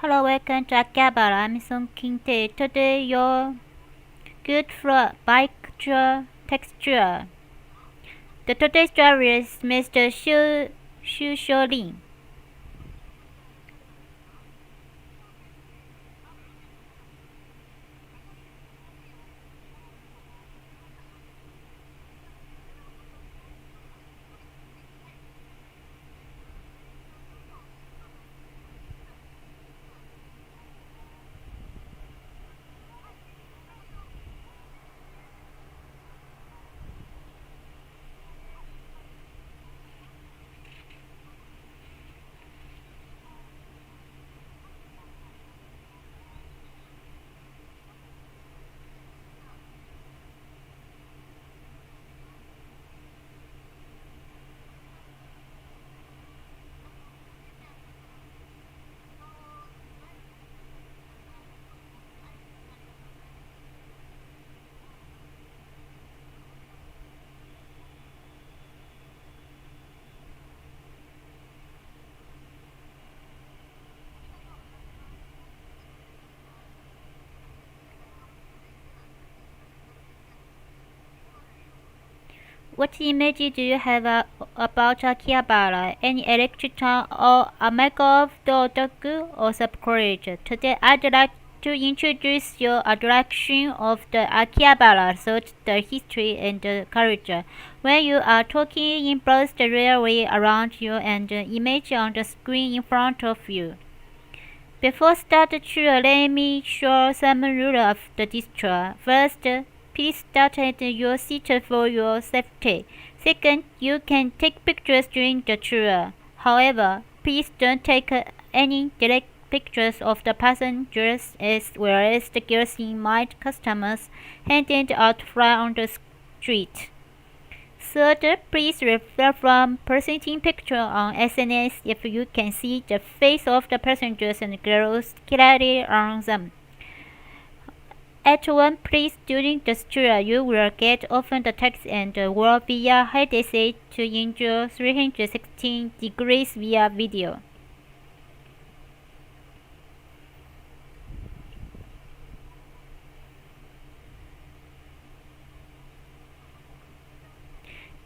Hello, welcome to Akihabara. I'm Song Kinte. Today, your good for bike tour texture. The today's driver is Mr. Xu Xiaolin. What image do you have about Akihabara? Any electric town or a maker of the otaku or subculture? Today I'd like to introduce your attraction of the Akihabara, thought the history and the culture. When you are talking, impress the railway around you and the image on the screen in front of you. Before start the tour, let me show some rules of this tour. First, please start at your seat for your safety. Second, you can take pictures during the tour. However, please don't take any direct pictures of the passengers as well as the girls in might customers handed out fly on the street. Third, please refrain from presenting pictures on SNS if you can see the face of the passengers and girls clearly on them. At one place during the tour, you will get often the text and world via headset to enjoy 360 degrees via video.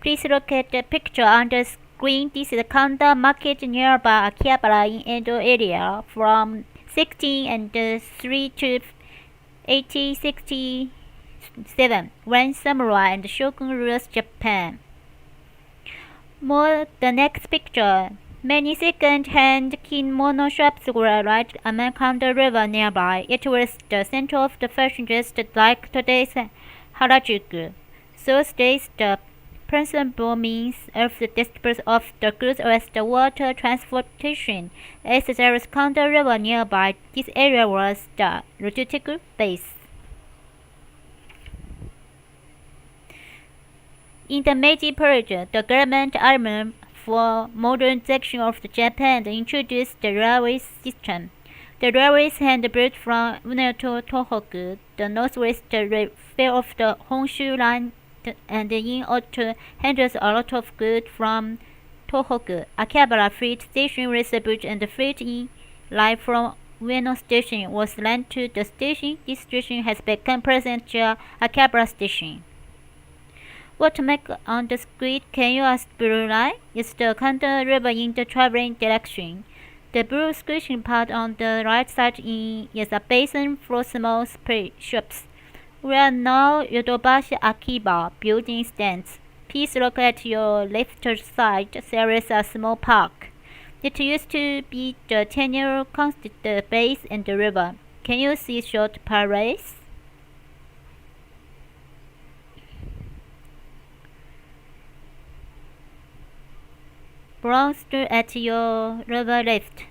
Please look at the picture on the screen. This is the Kanda market nearby Akihabara in Edo area from 1603 to 1867, when samurai and shogun ruled Japan. More the next picture. Many second-hand kimono shops were right along the river nearby. It was the center of the fashion just like today's Harajuku. Those days, the principal means of the dispose of the goods was the water transportation. As there was Kanda River nearby, this area was the logistic base. In the Meiji period, the government army for modernization of Japan introduced the railway system. The railways had built from Ueno to Tohoku, the northwest railway of the Honshu line, and in order to handle a lot of goods from Tohoku, Akihabara Freight Station was built and the freight in line from Ueno Station was lent to the station. This station has become present Akihabara Station. What make on the screen can you ask blue line? Is the Kanda River in the traveling direction. The blue squishing part on the right side is a basin for small shops. We are now Yodobashi Akiba building stands. Please look at your left side. There is a small park. It used to be the tenure constant base and the river. Can you see short parades? Belongs at your river left.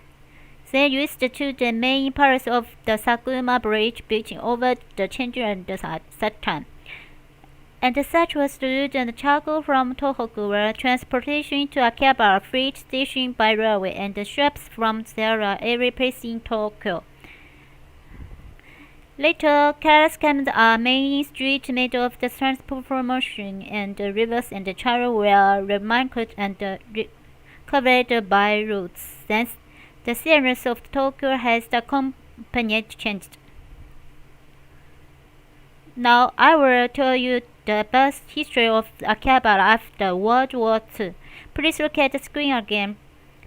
They used to the main parts of the Sakuma Bridge built over the change and the Satan. And such was the wood and charcoal from Tohoku were transportation to Akihabara Freight Station by railway and the shops from there are every place in Tokyo. Later, cars came a main street made of the transport promotion and the rivers and the channel were remarked and covered by roads. Since The series of Tokyo has the company changed. Now I will tell you the best history of Akihabara after World War II. Please look at the screen again.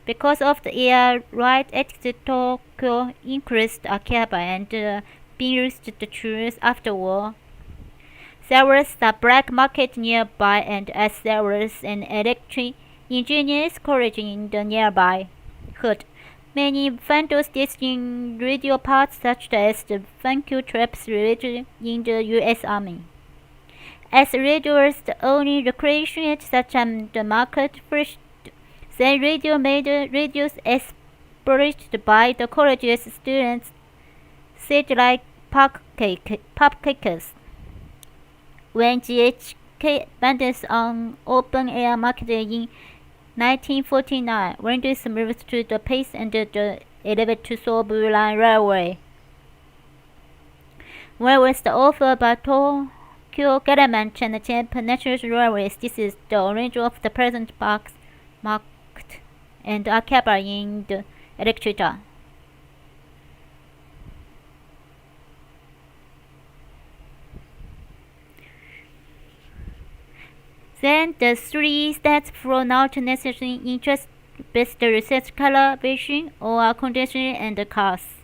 Because of the air right exit, Tokyo increased Akihabara and being used to choose after war. There was a black market nearby, and as there was an electric engineer's college in the nearby hood, many vendors distilling radio parts such as the vacuum traps used in the U.S. Army. As radio was the only recreation at that time, the market flourished. Then radio made radios exploited by the college's students said like cupcakes. When GHK abandoned an open-air market in 1949, vendors moved to the pace and the elevated Sobu Line Railway. Where was the offer by Tokyo government and Japan National Railways? This is the origin of the present market and Akihabara in the electric. Then the three stats for not necessarily interest-based research: color, vision, or condition, and cars.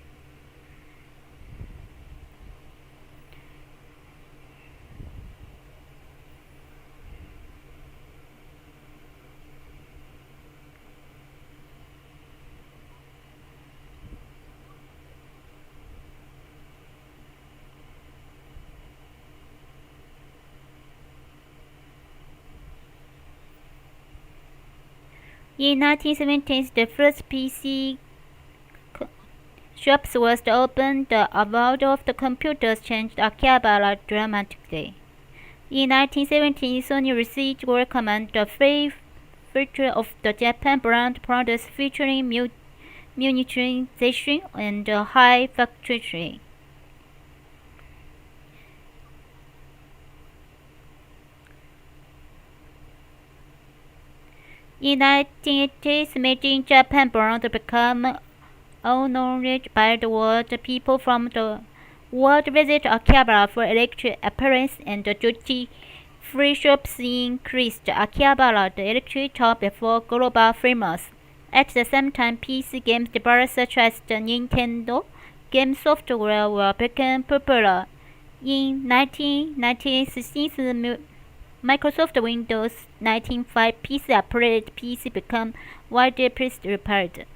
In 1970s, the first PC shops was opened. The world of the computers changed Akihabara dramatically. In 1970, Sony received welcome the free feature of the Japan brand products featuring miniaturization and high factory. In 1980s, made in Japan brand became honored by the world. People from the world visit Akihabara for electric appliances and duty-free shops increased. Akihabara, the electric hub before global famous. At the same time, PC games developers such as the Nintendo game software were become popular. In 1996, since Microsoft Windows 95 PC upgraded PC become widely repaired.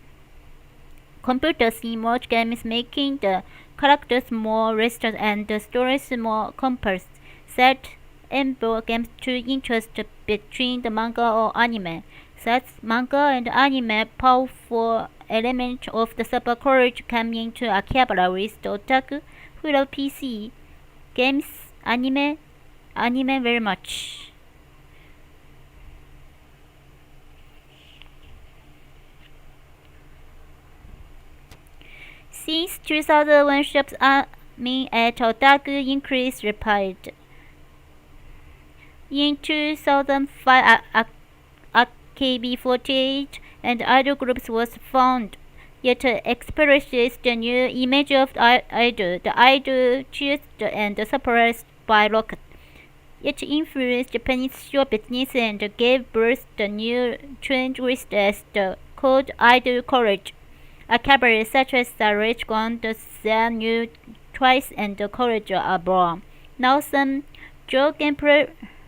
Computers in most games making the characters more realistic and the stories more complex. Set enable games to interest between the manga or anime. Thus, manga and anime powerful element of the subculture came into Akihabara with the otaku who love PC games, anime very much. Since 2001, shops at otaku increased rapid. In 2005, AKB48 and idol groups was found. Yet expresses the new image of idol. The idol chosen and suppressed by rocket. It influenced Japanese show business and gave birth to the new trend listed as the called idol college. Akihabara such as the rich ground, their new twice and the college are born. Now some jargon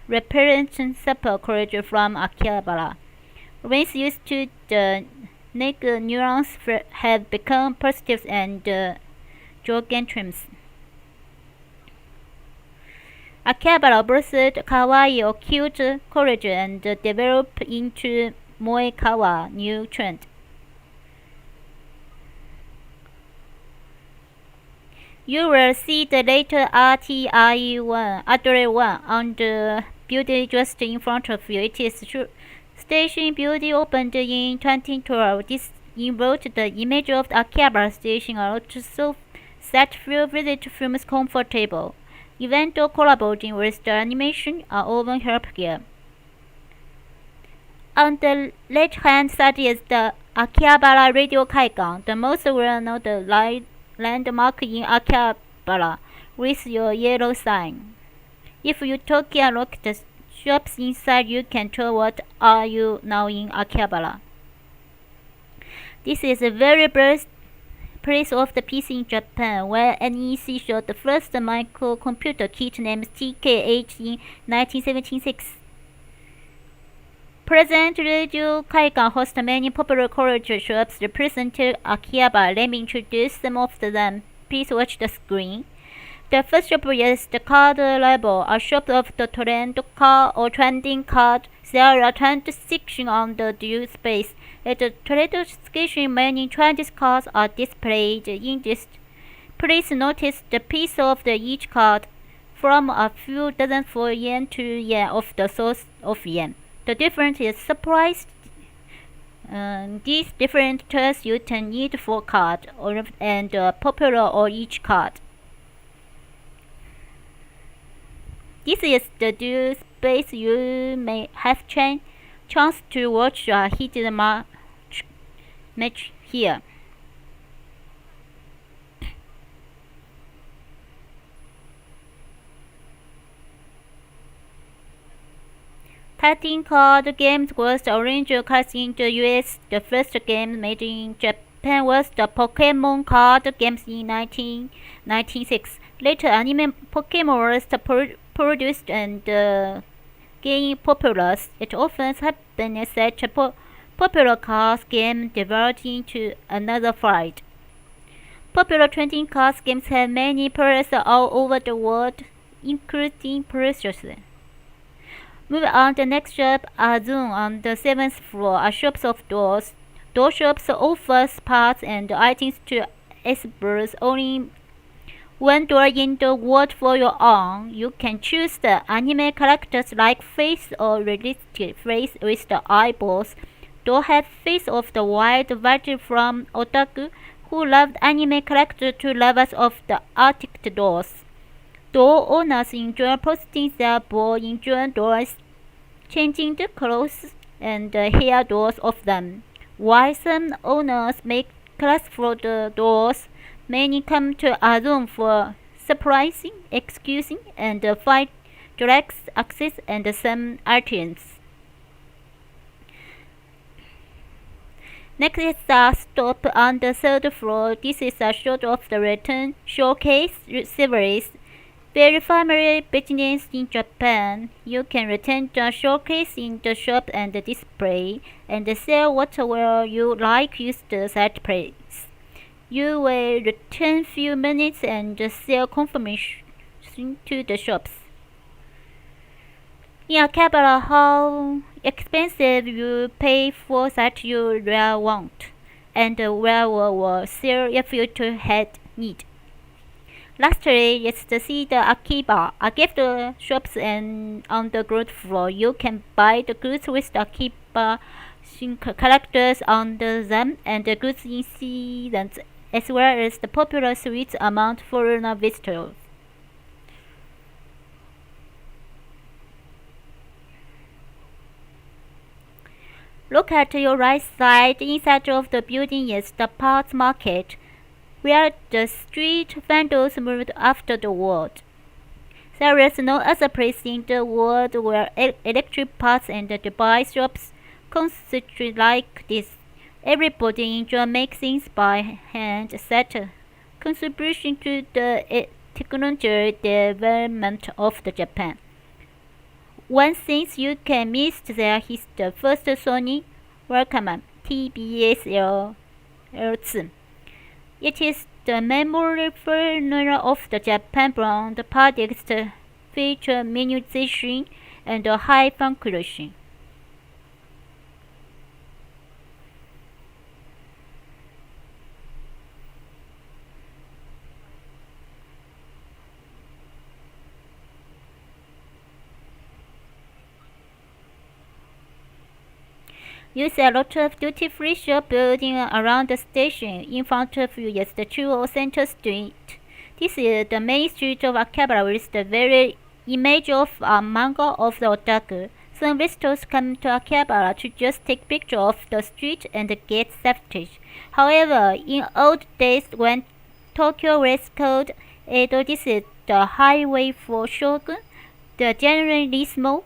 represent support college from Akihabara. Once used to the negative nuance have become positive and jargon terms. Akihabara boasted kawaii or cute college and developed into moe-kawa new trend. You will see the later RTI1 on the building just in front of you. It is true. Station building opened in 2012. This invoked the image of the Akihabara station also set few visit films comfortable. Event or collaborating with the animation are often help here. On the left-hand side is the Akihabara Radio Kaigan, the most well-known landmark in Akihabara, with your yellow sign. If you took a look at the shops inside, you can tell what are you now in Akihabara. This is a very best place of the PC in Japan, where NEC showed the first microcomputer kit named TKH in 1976. Present Radio Kaigan hosts many popular culture shops representing Akihabara. Let me introduce some of them. Please watch the screen. The first shop is the Card Label, a shop of the trend card or trending card. There are 20 sections on the due space. At the trade station, many trendy cards are displayed in this. Please notice the piece of each card, from a few dozen for yen to yen of the source of yen. The difference is surprised. These different tools you can need for card and popular or each card. This is the due space. You may have chance to watch a hidden match here. Trading card games was originally cast in the US. The first game made in Japan was the Pokemon card games in 1996. Later, anime Pokemon was produced and gained popular. It often happens that a popular card game developed into another fight. Popular trading card games have many players all over the world, including Precious. Moving on, the next shop, Azun, on the 7th floor, are shops of doors. Door shops offers parts and items to explorers only one door in the world for your own. You can choose the anime characters like face or realistic face with the eyeballs. Door have face of the wide variety from otaku who loved anime characters to lovers of the arctic doors. Door owners enjoy posting their ball enjoy doors, changing the clothes and hair doors of them. While some owners make class for the doors, many come to Azun for surprising, excusing, and find direct access and some items. Next is a stop on the 3rd floor. This is a shot of the return showcase series. Very familiar business in Japan. You can return the showcase in the shop and display, and sell whatever you like used at that place. You will return few minutes and sell confirmation to the shops. In Akihabara, how expensive you pay for that you really want, and where will sell if you had need. Lastly, is to see the Akiba, a gift shops, and on the ground floor you can buy the goods with the Akiba characters on them and the goods incidents, as well as the popular sweets among foreigner visitors. Look at your right side. Inside of the building is the parts market, where the street vendors moved after the war. There is no other place in the world where electric parts and device shops concentrate like this. Everybody enjoys making things by hand, such a contribution to the technology development of Japan. One thing you can miss there is the first Sony Walkman TBS L2. It is the memorable of the Japan brand products feature miniaturization and high function. You see a lot of duty-free shop building around the station. In front of you is the Chuo Center Street. This is the main street of Akihabara with the very image of a manga of the otaku. Some visitors come to Akihabara to just take pictures of the street and get selfies. However, in old days when Tokyo was called Edo, this is the highway for Shogun, the generalissimo,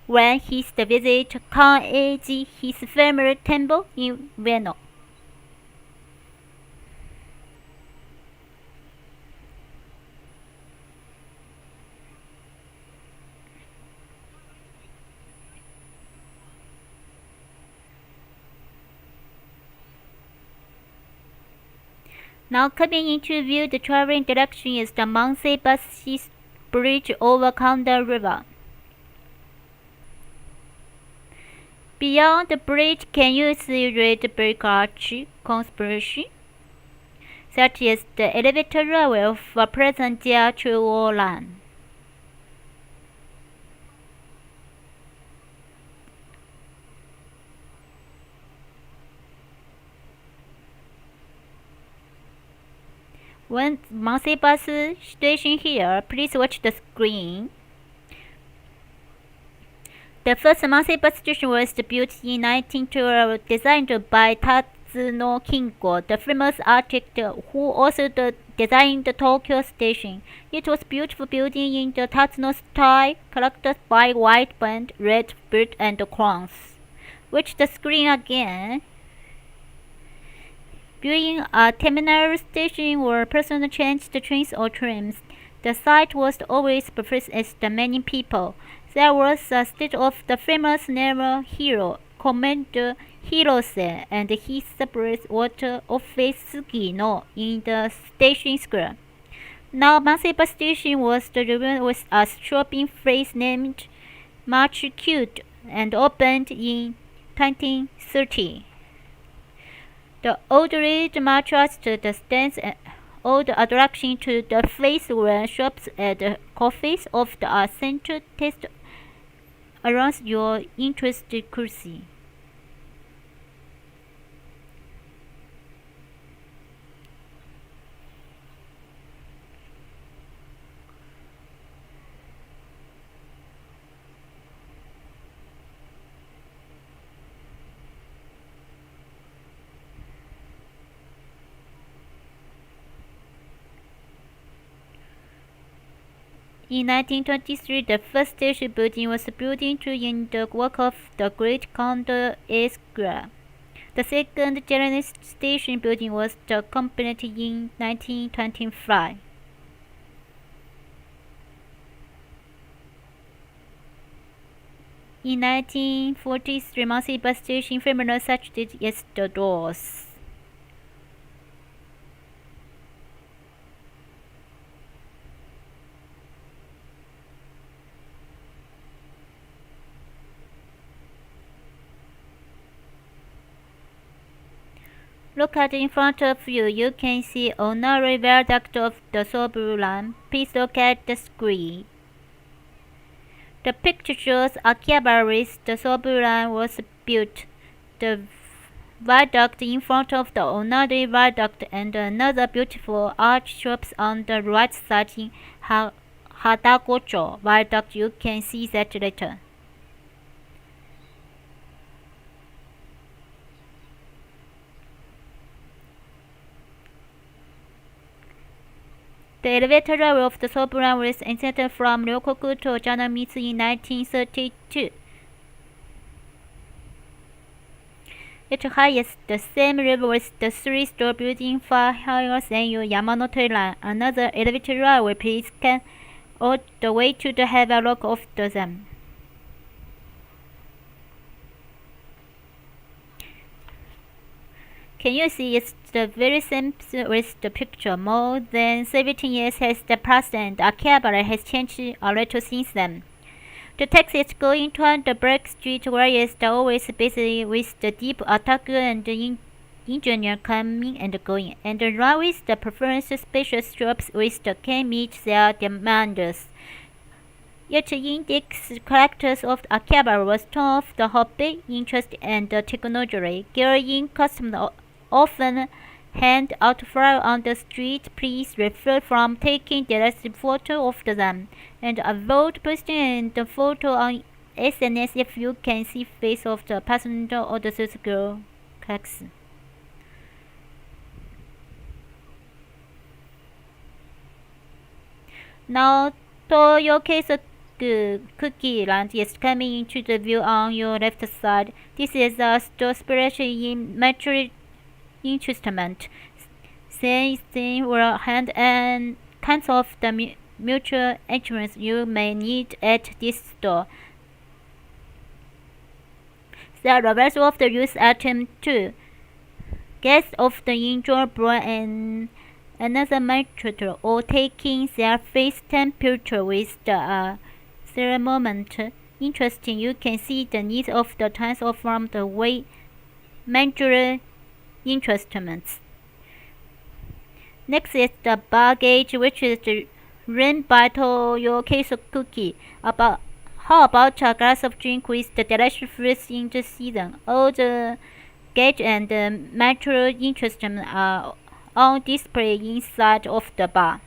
when he visited Kan-Eiji, his family temple in Ueno. Now coming into view, the traveling direction is the Manseibashi Bridge over Kanda River. Beyond the bridge, can you see red brick arch conspiracy? That is the elevator railway of present Jiachuo Line. When Manseibashi station here, please watch the screen. The first Manseibashi station was built in 1912, designed by Tatsuno Kinko, the famous architect who also designed the Tokyo station. It was a beautiful building in the Tatsuno style, characterized by white band, red bird, and crowns. Watch the screen again. Viewing a terminal station where a person changed the trains or trams, the sight was always preferred as the many people. There was a statue of the famous naval hero, Commander Hirose, and his separate water office Sugino in the station square. Now Manseibashi Station was rebuilt with a shopping place named Machikyut and opened in 1930. The old red mattress to the stands and old attraction to the place where shops and coffees of the central taste arouse your interest curiosity. In 1923, the first station building was built in the work of the Great Kanda Square. The second general station building was completed in 1925. In 1943, Manseibashi Station family such did its doors. Look at in front of you. You can see another viaduct of the Sobu Line. Please look at the screen. The picture shows Akihabara where the Sobu Line was built. The viaduct in front of the another viaduct and another beautiful arch shops on the right side in Hadagocho viaduct. You can see that later. The elevator railway of the Sobu Line was invented from Ryokoku to Janamitsu in 1932. It has the same level as the three-story building far higher than your Yamanote Line. Another elevator railway please can all the way to the have a look of them. Can you see it's the very same with the picture? More than 17 years has passed and Akihabara has changed a little since then. The taxi is going toward the Black Street where is always busy with the deep attack and the engineer coming and going, and the railways the preference spacious shops with the can meet their demands. Yet index characters of Akihabara was torn of the hobby, interest and technology. Gearing customers often hand out flyers on the street. Please refrain from taking direct photo of them and avoid posting the photo on SNS if you can see face of the passenger or the secure clicks. Now, your case cookie land is coming into the view on your left side. This is a store special in mutual instrument. Same thing will hand and kinds of the mutual insurance you may need at this store. The reverse of the use item 2. Guests of the indoor bra and another meter or taking their face temperature with the thermometer. Interesting, you can see the needs of the times from the way major instruments. Next is the bar gauge, which is the run by your case cookie. How about a glass of drink with the delicious fruits in the season? All the gauge and the meter instruments are on display inside of the bar.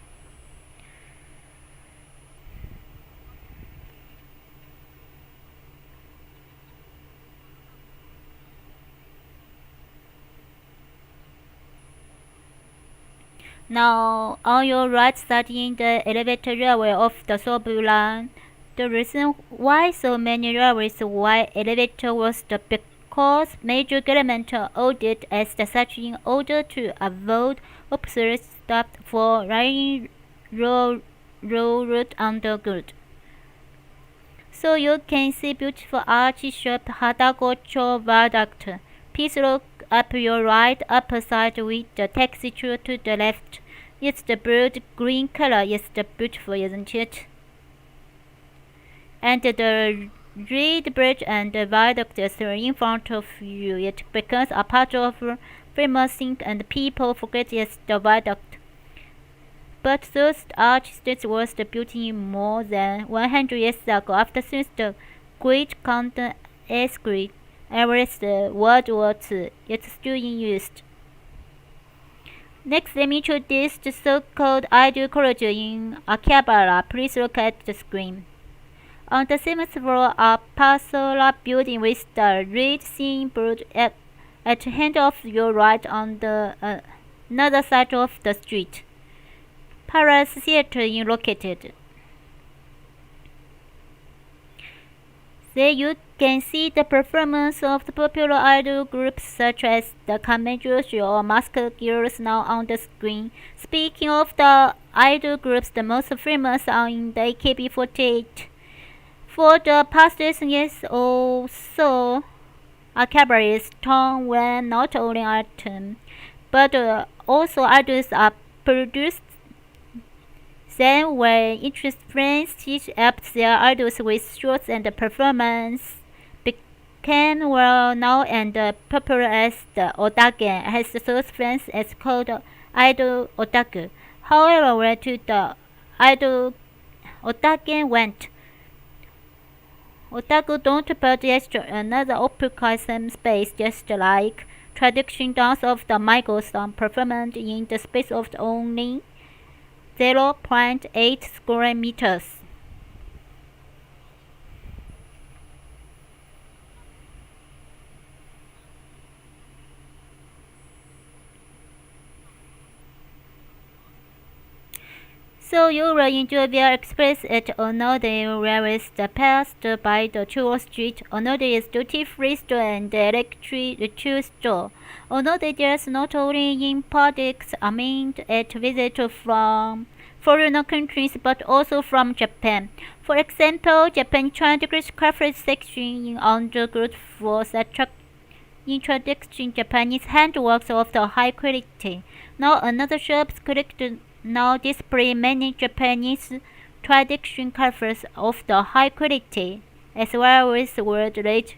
Now, on your right side in the elevator railway of the subway line, the reason why so many railways why elevator was because major government ordered as such in order to avoid obsolete stuff for running railroad underground. So you can see beautiful arch shop Hadagocho Viaduct. Please look up your right upper side with the texture to the left. It's the bird green color. It's the beautiful, isn't it? And the red bridge and the viaduct is in front of you. It becomes a part of famous thing and people forget it's the viaduct. But those arches was the beauty more than 100 years ago. After since the Great Canton earthquake, ever since World War II, it's still in use. Next, let me introduce the so-called ideal corridor in Akihabara. Please look at the screen. On the 7th floor, a parcel building with the red signboard at the hand of your right on the another side of the street. Palace Theatre is located. There you can see the performance of the popular idol groups such as the Kamejos or Masked Girls now on the screen. Speaking of the idol groups, the most famous are in the AKB48. For the past years or so, Akihabara is torn when not only items, but also idols are produced. Then when interest friends teach up their idols with shows and performance became well known and popular as the otaken, has those friends as called idol otaku. However, where to the idol otaken went, otaku don't purchase another occupied space just like traditional dance of the Michael song performed in the space of only 0.8 square meters. So you will enjoy their experience at Onode, where is the passed by the Chuo Street. Onode is duty-free store and electric shoe store. Onode deals not only in products aimed at visitors from foreign countries but also from Japan. For example, Japan introduced craft section in underground floors introducing Japanese handworks of the high quality. Now another shop's collection now display many Japanese traditional crafts of the high quality, as well as world rate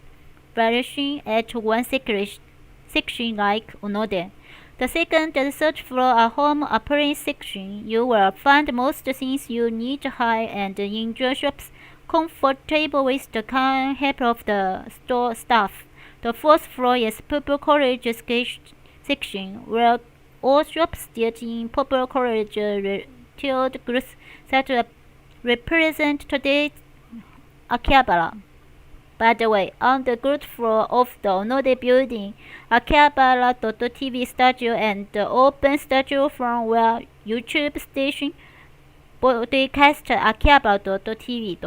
variation at one section like Onode. The second and third floor are home appliance section. You will find most things you need high-end indoor shops comfortable with the kind help of the store staff. The fourth floor is purple college section, where all shops deal in purple college retailed goods that represent today's Akihabara. By the way, on the ground floor of the Onode building, Akihabara.tv studio and the open studio from where YouTube station broadcast Akihabara.tv.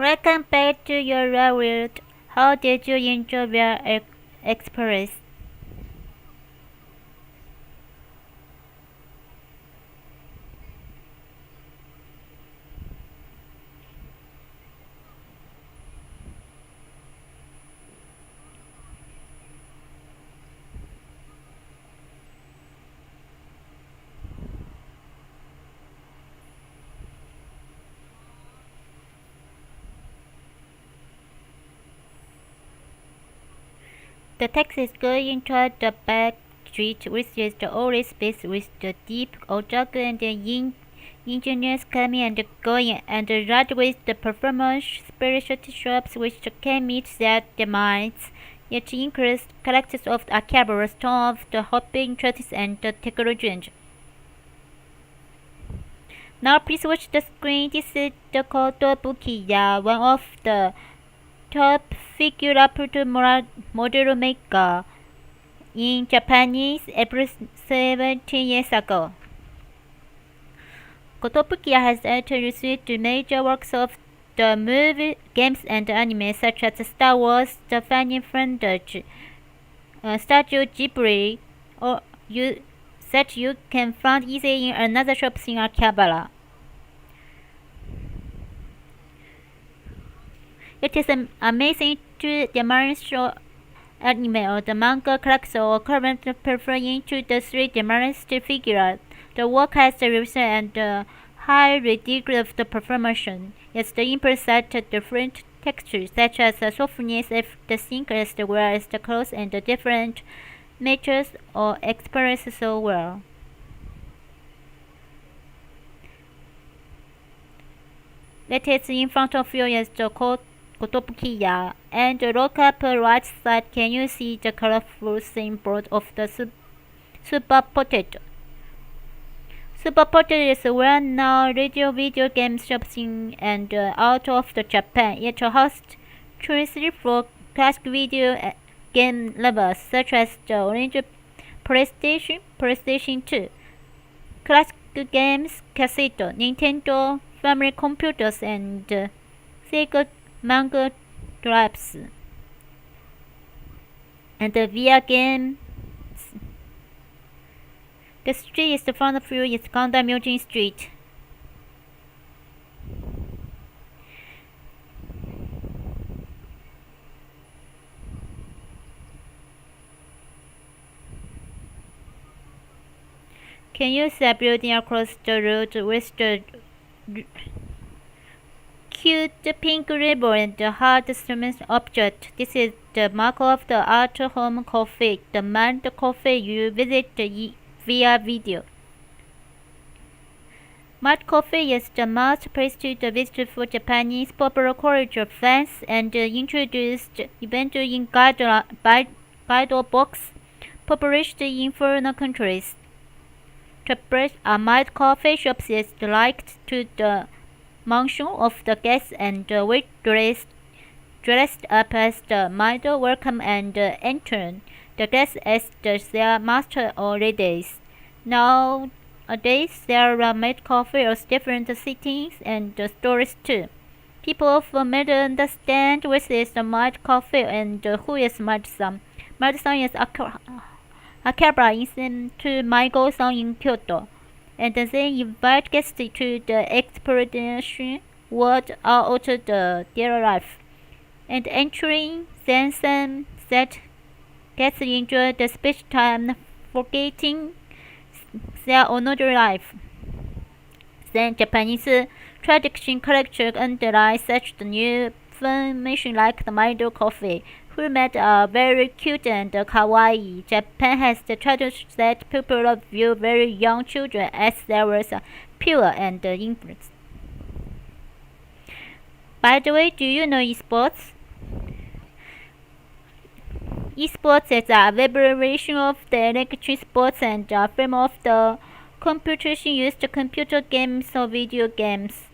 Welcome back to your real world. How did you enjoy your experience? The taxi is going toward the back street, which is the only space with the deep otaku and the engineers coming and going, and right with the performance specialty shops which can meet their demands. Yet increased characters of the Akihabara store of the hopping traffic and the technology. Now please watch the screen. This is the Kotobukiya, one of the top figure upper model maker in Japanese every 17 years ago. Kotobukiya has received major works of the movie, games, and anime such as Star Wars, The Phantom French, Studio Ghibli, that you can find easily in another shops in Akihabara. It is amazing to demonstrate anime or the manga character or current preferring to the three-dimensional figure. The work has the result and high degree of the performance. Yet the impress that different textures such as the softness of the skin as well as the clothes and the different natures or express so well. That is in front of you is the Kotobukiya, and look up right side can you see the colorful symbol of the Super Potato. Super Potato is a well-known radio video game shop in and out of Japan. It hosts choices for classic video game lovers such as the Orange PlayStation, PlayStation 2, classic games, cassette, Nintendo, family computers, and Sega manga drives, and the VR games. The street is the front of you is Gundam Eugene Street. Can you see a building across the road with the cute pink ribbon and the hard cement object? This is the mark of the Art Home Coffee, the man coffee you visit via video. Mart Coffee is the most place to visit for Japanese popular culture fans and introduced eventually in guide books published in foreign countries. The place Mart Coffee shops is liked to the mansion of the guests and wait dressed up as the maid welcome and enter the guests as their master or ladies. Nowadays there are maid coffee of different settings and stores too. People often may understand which is the maid coffee and who is maid-san. Maid-san is Akihabara to Maigo-san in Kyoto, and they invite guests to the exploration world out of their life, and entering then that guests enjoy the speech time forgetting their another life. Then Japanese tradition culture underlies such the new formation like the Maido coffee, who made a very cute and kawaii. Japan has the tradition that people view very young children as they were pure and infants. By the way, do you know esports? Esports is a variation of the electronic sports and a form of the computation used computer games or video games.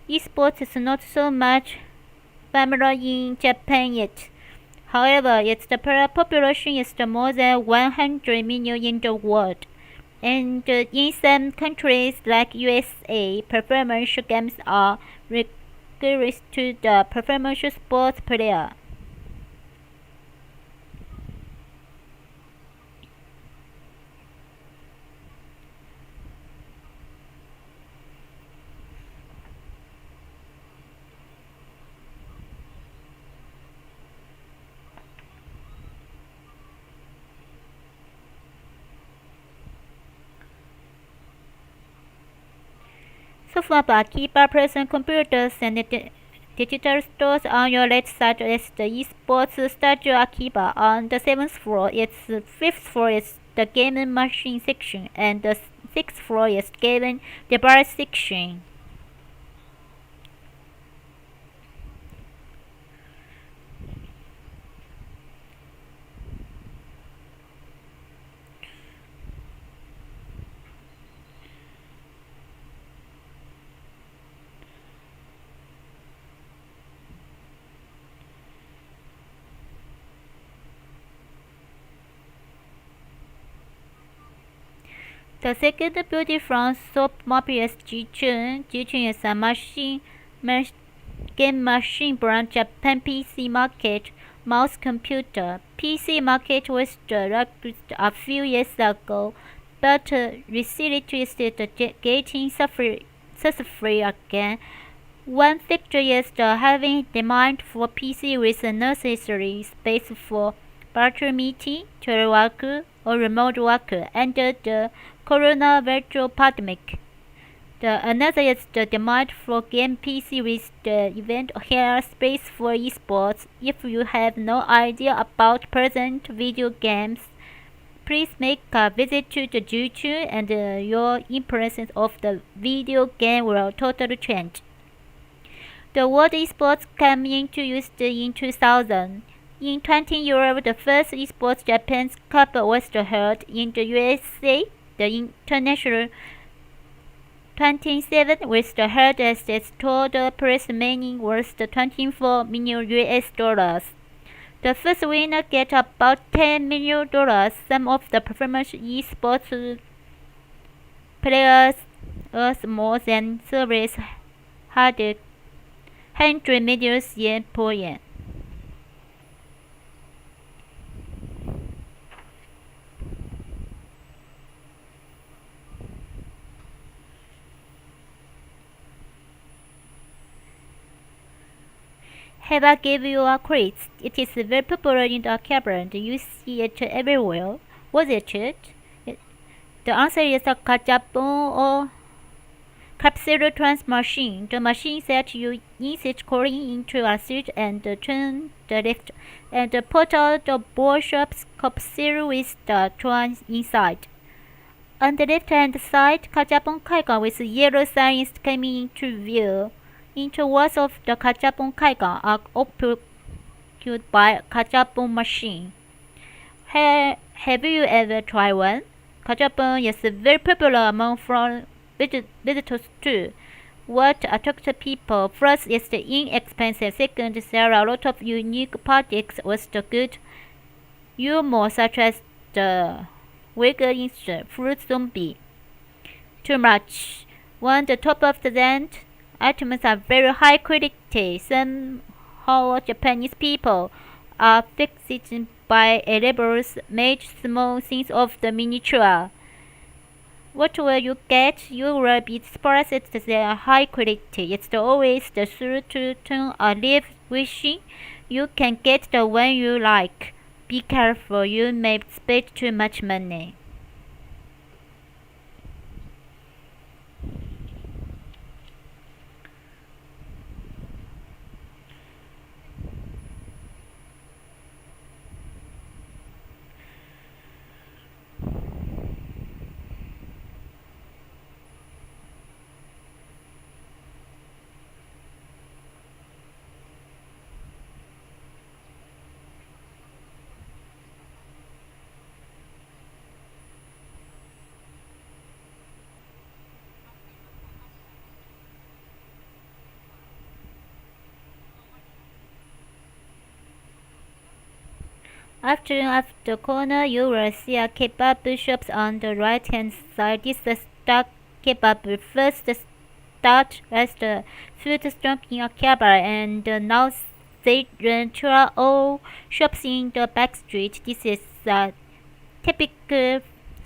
Esports is not so much familiar in Japan yet. However, its population is more than 100 million in the world, and in some countries like USA, performance games are skills to the performance sports player. Software Akihabara presents computers and digital stores on your left side is the esports studio Akihabara. On the 7th floor, its 5th floor is the gaming machine section, and the 6th floor is gaming device section. The second building from Soap Mafia is Jichun. Jichun is a game machine brand Japan PC market mouse computer. PC market was developed a few years ago, but recently is getting successful again. One factor is the having demand for PC with necessary space for virtual meeting, telework, or remote work under the Corona virtual pandemic. Another is the demand for game PC with the event here space for esports. If you have no idea about present video games, please make a visit to the Jichun and your impression of the video game will totally change. The word esports came into use in 2000. In 2011, the first esports Japan's Cup was held in the USA. The international 27 was held as its total prize money was $24 million. The first winner get about $10 million. Some of the performance esports players earn more than service had 100 million yen per year. Have I give you a quiz? It is very popular in the Akihabara. You see it everywhere. Was it? The answer is a Kajapon or capsule trans machine. The machine that you insert coin into a seat and turn the left and put out the bishop's capsule with the trans inside. On the left hand side, Kajapon Kaigan with yellow signs coming into view. Intervals of the Kajapon Kaigan are occupied by Kajapon machine. Have you ever tried one? Kajapon is very popular among foreign visitors too. What attracts people? First is the inexpensive. Second, there are a lot of unique products with the good humor, such as the vegan fruit zombie. Too much. On the top of the land, items are very high quality. Somehow Japanese people are fixated by elaborate made small things of the miniature. What will you get? You will be surprised at their high quality. It's always the truth to turn a leaf wishing you can get the one you like. Be careful, you may spend too much money. After the corner, you will see a kebab shop on the right hand side. This is the kebab. First start as the food stop in Akihabara, and now they run to all shops in the back street. This is a typical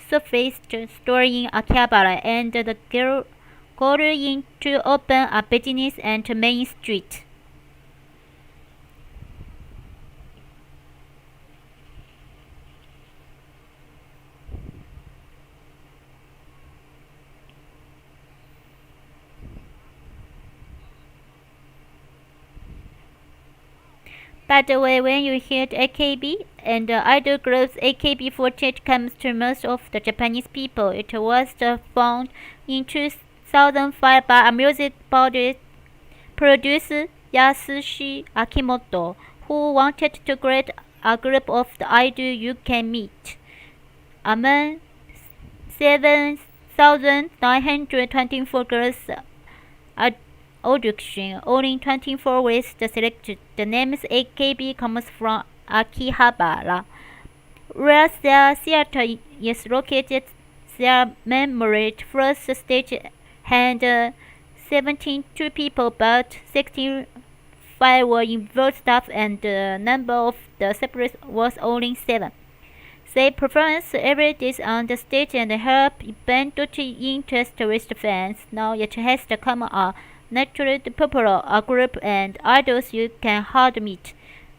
surface store in Akihabara, and the goal is to open a business and main street. By the way, when you hear AKB and the idol group AKB48 comes to most of the Japanese people, it was founded in 2005 by a music producer Yasushi Akimoto, who wanted to create a group of the idol you can meet. Among 7,924 girls audition, only 24 were selected. The name AKB comes from Akihabara, where their theater is located. Their memory first stage had 72 people, but 65 were involved staff, and the number of the separate was only 7. They perform every day on the stage and help event to interest with fans. Now it has become a naturally popular group and idols you can hardly meet.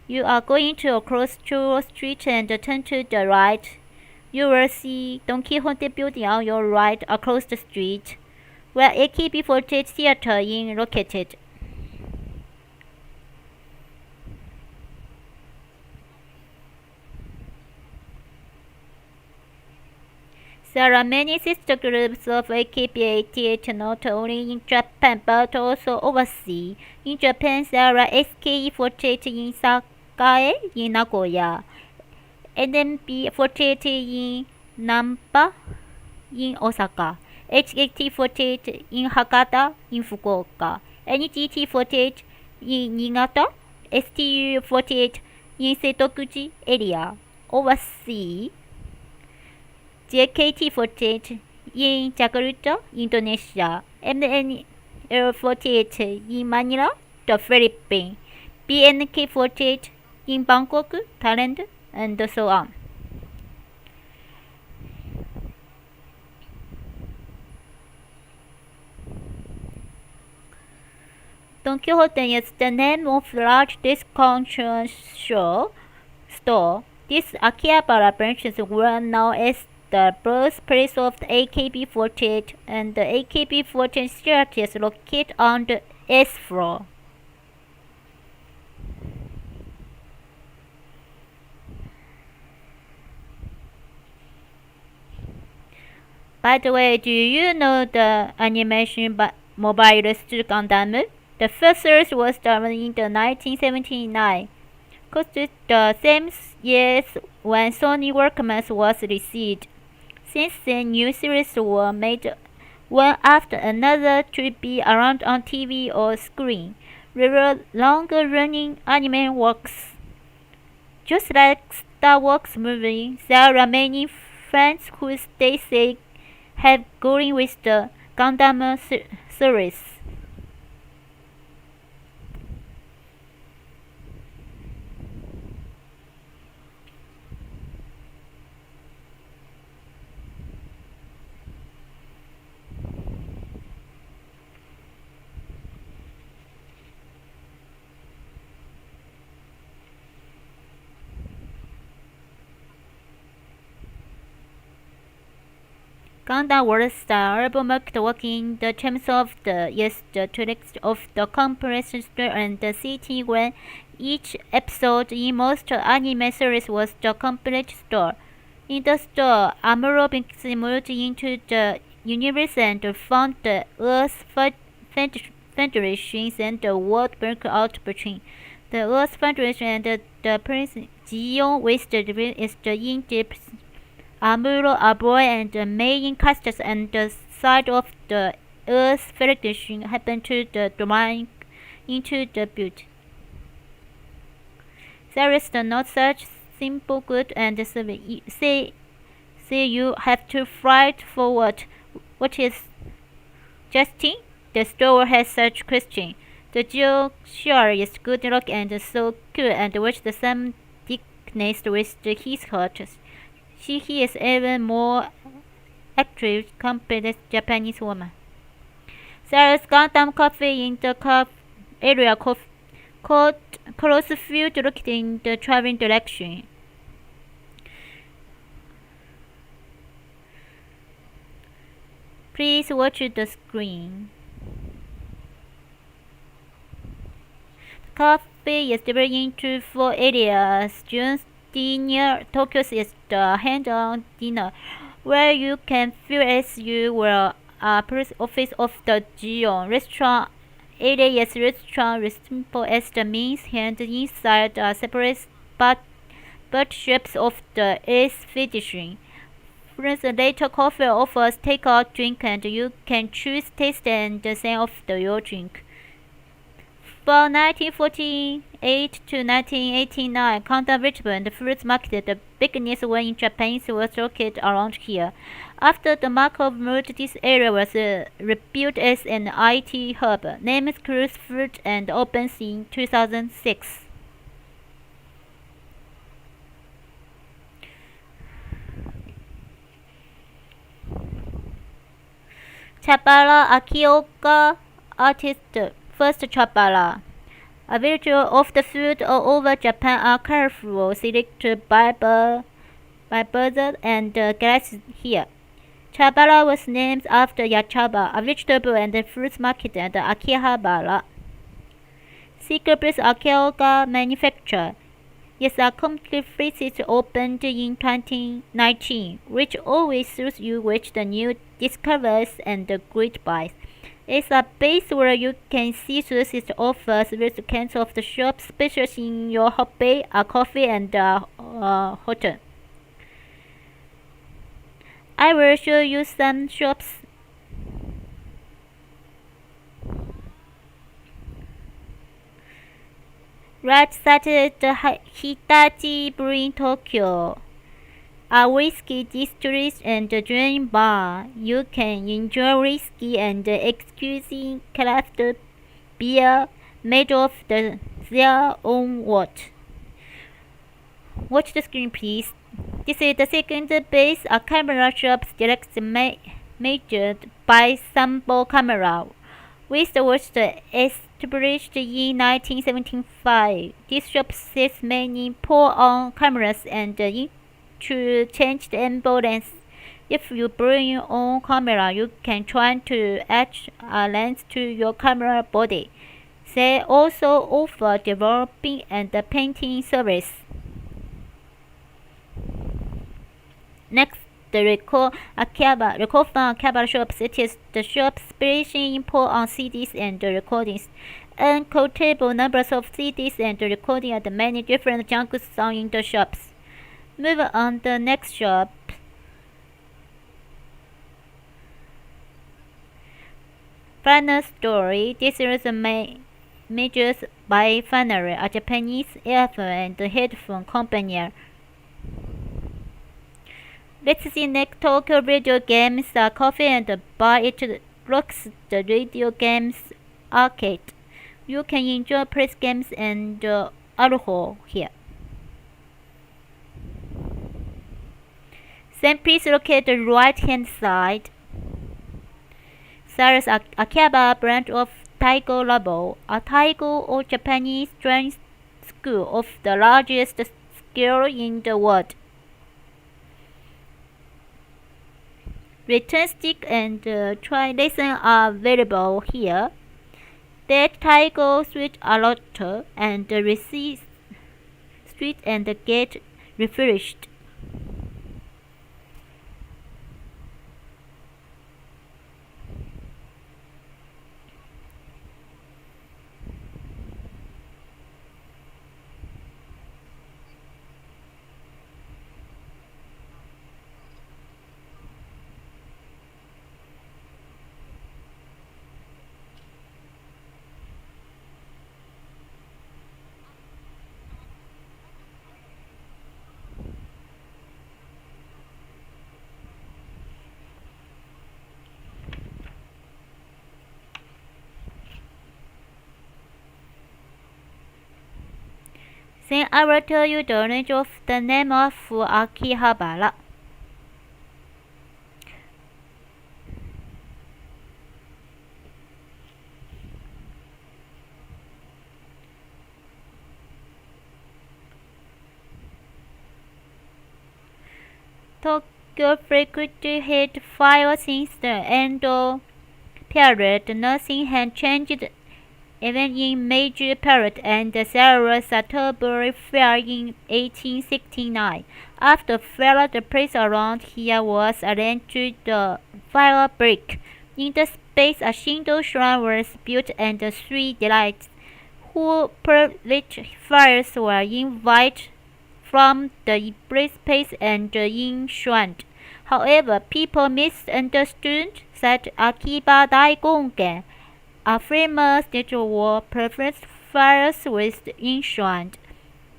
You are going to cross Chuo Street and turn to the right. You will see Don Quixote building on your right across the street, where AKB48 Theater is located. There are many sister groups of AKB48 not only in Japan but also overseas. In Japan, there are SKE48 in Sakae in Nagoya, NMB48 in Namba in Osaka, HKT48 in Hakata in Fukuoka, NGT48 in Niigata, STU48 in Setokuchi area. Overseas, JKT48 in Jakarta, Indonesia, MNL48 in Manila, the Philippines, BNK48 in Bangkok, Thailand, and so on. Don Quixote is the name of the large discount store. These Akihabara branches were known as the birthplace of the AKB48, and the AKB48 theater is located on the 8th floor. By the way, do you know the animation by Mobile Suit Gundam? The first series was done in the 1979. Cost the same year when Sony Workman was released. Since then, new series were made one after another to be around on TV or screen. There were longer-running anime works. Just like Star Wars movie, there are many fans who they have going with the Gundam series. Gundam was the album work in the terms of the text of the complex story and the setting when each episode in most anime series was the complete story. In the story, Amuro moved into the universe and found the Earth Federation and the world broke out between the Earth Federation and the Prince Gion with the is the in-depth Amuro, a boy and the main casters and the side of the Earth Federation happened to the drawing into the build. There is not such simple good and say you have to fight forward. What is Justin? the store has such question. The Joe sure is good luck and so cool and watch the same thickness with his heart. He is even more active compared to Japanese woman. There is Gundam Cafe in the area called Crossfield located in the traveling direction. Please watch the screen. The cafe is divided into 4 areas. June's near Tokyo's is the hand-on dinner, where you can feel as you were a police office of the Gion restaurant. Area is restaurant with simple as the means and inside are separate but shops of the expedition. Friends later coffee offers takeout drink and you can choose taste and the scent of your drink. From 1948 to 1989, Counter Richmond Fruits Market, the biggest one in Japan, was located around here. After the market moved, this area was rebuilt as an IT hub, named Cruise Fruit, and opens in 2006. Chabara Akioka artist. First Chabara. A visual of the food all over Japan are colorful, selected by birds and glasses here. Chabara was named after Yachaba, a vegetable and fruit market at Akihabara. Secret Akioka manufacturer. Yes, a complete visit opened in 2019, which always suits you with the new discoveries and the great buys. It's a place where you can see tourist offers with kinds of the shop specials in your hobby, a coffee and a hotel. I will show you some shops. Right started the Hitachi Brewing Tokyo, a whiskey distillery and drink bar. You can enjoy whiskey and exquisite craft beer made of their own wood. Watch the screen, please. This is the second base, a camera shop directly measured by Sambo Camera, which was established in 1975. This shop sells many pull-on cameras and to change the ambulance. If you bring your own camera, you can try to attach a lens to your camera body. They also offer developing and painting service. Next, the record from Akihabara shops. It is the shop specializing in pull-on CDs and recordings. Uncountable numbers of CDs and recordings at many different jungle songs in the shops. Move on the next shop. Final story. This is made by Finally, a Japanese earphone and headphone company. Let's see next Tokyo video games, a coffee and a bar. It looks the radio games arcade. You can enjoy press games and alcohol here. Then please look at the right hand side. There is a Akihabara branch of Taigo Labo, a Taigo or Japanese drawing school of the largest scale in the world. Return stick and try lesson are available here. That Taigo switch a lot and receive street and get refreshed. Then I will tell you the range of the name of Akihabara. Tokyo frequently had fire since the Edo period. Nothing had changed even in Meiji period, and there was a terrible fire in 1869. After fire, the place around here was arranged to the fire break. In the space, a single shrine was built, and 3 deities who permitted fires were invited from the space and enshrined. However, people misunderstood that Akiba Daigongen, a famous statue, prefers fires with enshrined.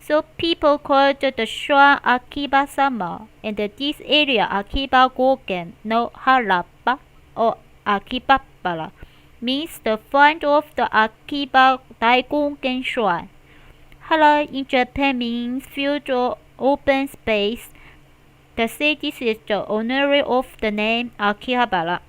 So people called the shrine Akiba-sama, and this area Akiba Gogen no Harappa or Akibabara means the front of the Akiba Daigongen shrine. Hara in Japan means field or open space. The city is the owner of the name Akihabara.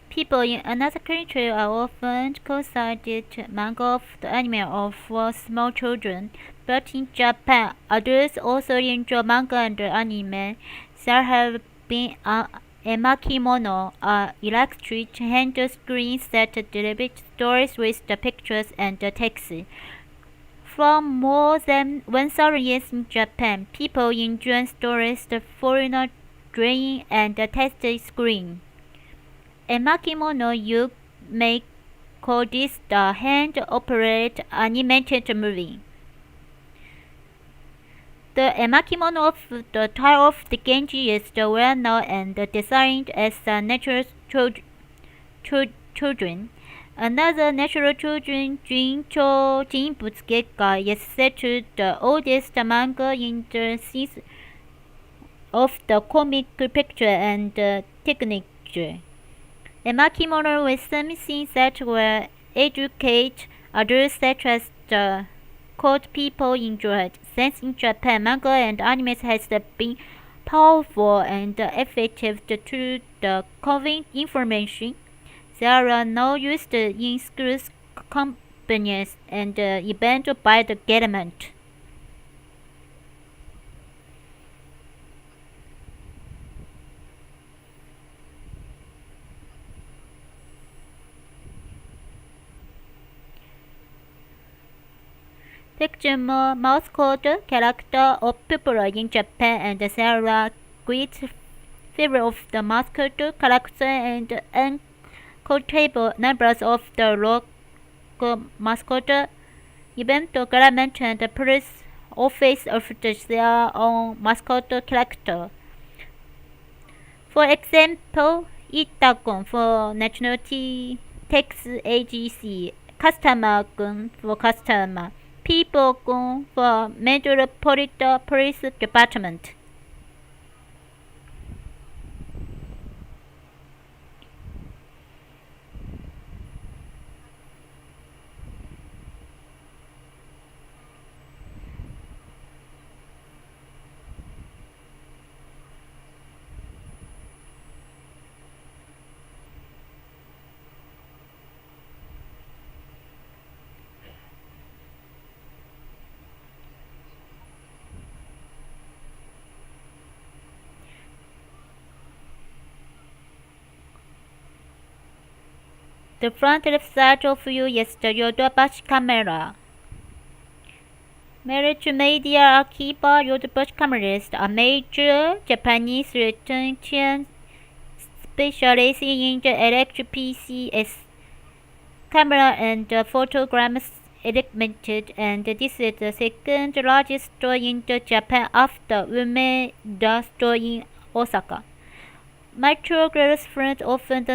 People in another country are often considered manga of the anime or for small children, but in Japan, adults also enjoy manga and anime. There have been emakimono, electric hand screens that deliver stories with the pictures and the text. From more than 1,000 years in Japan, people enjoy stories, the foreigner drawing and the text screen. Emakimono, you may call this the hand-operated animated movie. The emakimono of the type of the Genji is well known and designed as a natural children. Another natural children, Jincho Jinbutsuge, is said to be the oldest manga in the sense of the comic picture and technique. Emakimono was something that will educate adults such as the cold people enjoyed. Since in Japan, manga and anime has been powerful and effective to the convey information. They are now used in schools, companies, and events by the government. fictional mascot character of popular in Japan, and there are great favor of the mascot character and uncountable numbers of the local mascot. Even the government and the police office offer their own mascot character. For example, Itagon for Nationality Tax Agency, Customer-gun for Customer, People-gun for Metropolitan Police Department. The front left side of you is the Yodobashi camera. Multimedia Akiba Yodobashi cameras are major Japanese retention specializing in the electric PCS camera and photograms equipment, and this is the second largest store in Japan after Umeda store in Osaka. My tour girls friends often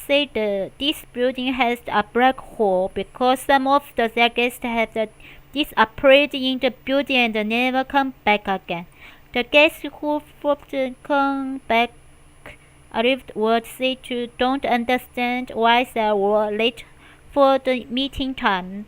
say that this building has a black hole because some of their guests have disappeared in the building and never come back again. The guests who often come back afterward say to don't understand why they were late for the meeting time.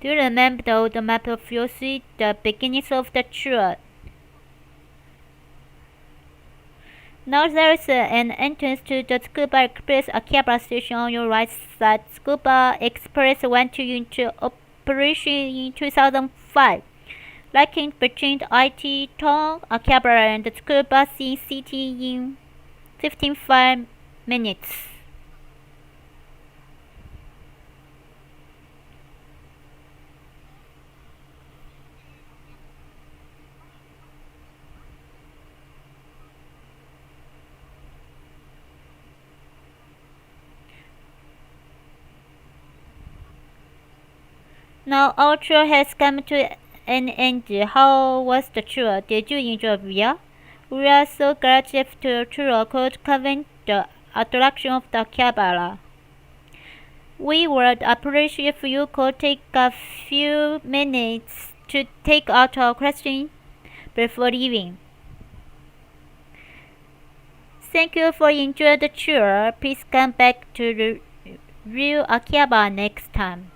Do you remember the map of Yoshi, the beginnings of the tour? Now there is an entrance to the Tsukuba Express Akihabara station on your right side. Tsukuba Express went into operation in 2005, linking between IT town Akihabara and Tsukuba city in 15 minutes. Now our tour has come to an end. How was the tour? Did you enjoy VR? We are so glad after tour could convey the attraction of the Akihabara. We would appreciate if you could take a few minutes to take out a question before leaving. Thank you for enjoying the tour. Please come back to review Akihabara next time.